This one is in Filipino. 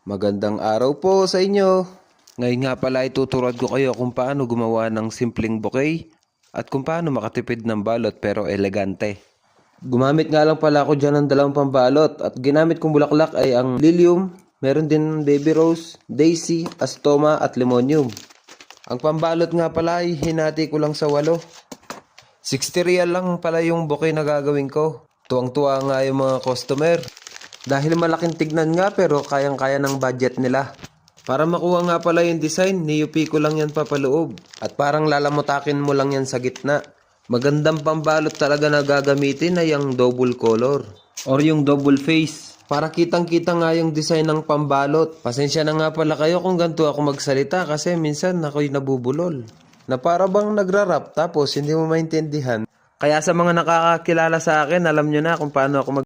Magandang araw po sa inyo. Ngayon nga pala ituturuan ko kayo kung paano gumawa ng simpleng bouquet at kung paano makatipid ng balot pero elegante. Gumamit nga lang pala ako dyan ng dalawang pambalot at ginamit kong bulaklak ay ang lilium, meron din baby rose, daisy, astoma at limonium. Ang pambalot nga pala ay hinati ko lang sa 8. 60 real lang pala yung bouquet na gagawin ko. Tuwang-tuwa nga yung mga customer. Dahil malaking tignan nga pero kayang-kaya ng budget nila. Para makuha nga pala yung design, niyupi ko lang yan papaloob. At parang lalamutakin mo lang yan sa gitna. Magandang pambalot talaga na gagamitin ay yung double color. Or yung double face. Para kitang-kita nga yung design ng pambalot. Pasensya na nga pala kayo kung ganito ako magsalita kasi minsan ako'y nabubulol. Na para bang nagrarap tapos hindi mo maintindihan. Kaya sa mga nakakakilala sa akin, alam nyo na kung paano ako